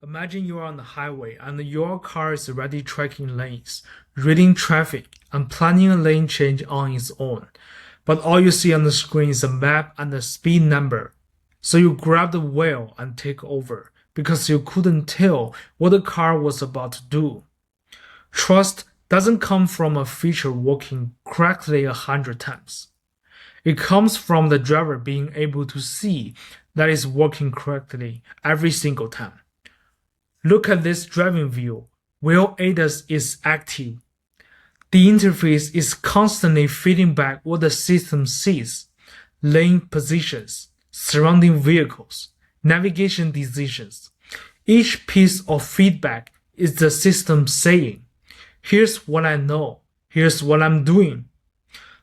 Imagine you are on the highway and your car is already tracking lanes, reading traffic, and planning a lane change on its own. But all you see on the screen is a map and a speed number. So you grab the wheel and take over because you couldn't tell what the car was about to do. Trust doesn't come from a feature working correctly 100 times. It comes from the driver being able to see that it's working correctly every single time. Look at this driving view. Wheel ADAS is active. The interface is constantly feeding back what the system sees: lane positions, surrounding vehicles, navigation decisions. Each piece of feedback is the system saying, "Here's what I know. Here's what I'm doing."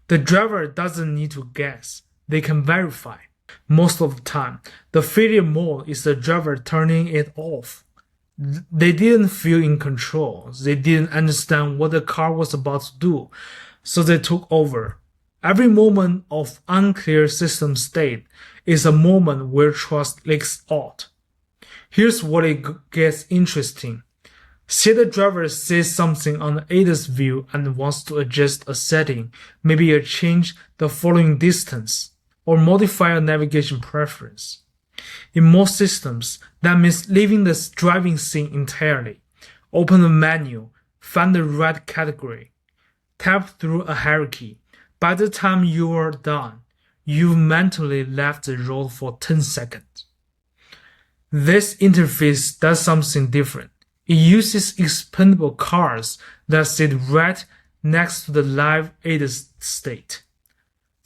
The driver doesn't need to guess. They can verify. Most of the time, the failure mode is the driver turning it off. They didn't feel in control. They didn't understand what the car was about to do, so they took over. Every moment of unclear system state is a moment where trust leaks out. Here's what it gets interesting. Say the driver says something on the ADAS view and wants to adjust a setting, maybe change the following distance, or modify a navigation preference. In most systems, that means leaving the driving scene entirely. Open the menu, find the right category, tap through a hierarchy. By the time you are done, you've mentally left the road for 10 seconds. This interface does something different. It uses expendable cars that sit right next to the live ADAS state.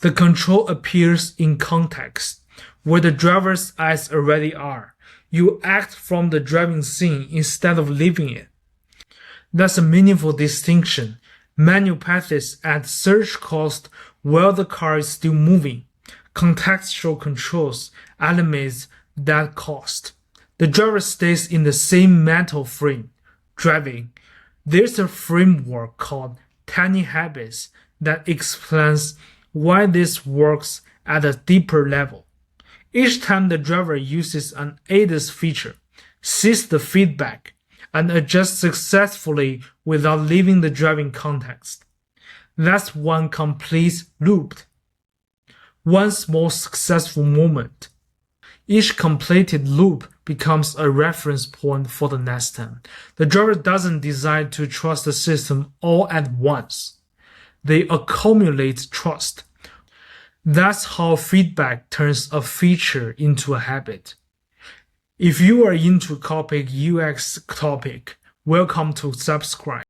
The control appears in context, where the driver's eyes already are. You act from the driving scene instead of leaving it. That's a meaningful distinction. Manual paths add search cost while the car is still moving. Contextual controls eliminate that cost. The driver stays in the same mental frame, driving. There's a framework called Tiny Habits that explains why this works at a deeper level. Each time the driver uses an ADAS feature, sees the feedback, and adjusts successfully without leaving the driving context. That's one complete loop. One small successful moment. Each completed loop becomes a reference point for the next time. The driver doesn't decide to trust the system all at once. They accumulate trust. That's how feedback turns a feature into a habit. If you are into Cockpit UX topic, welcome to subscribe.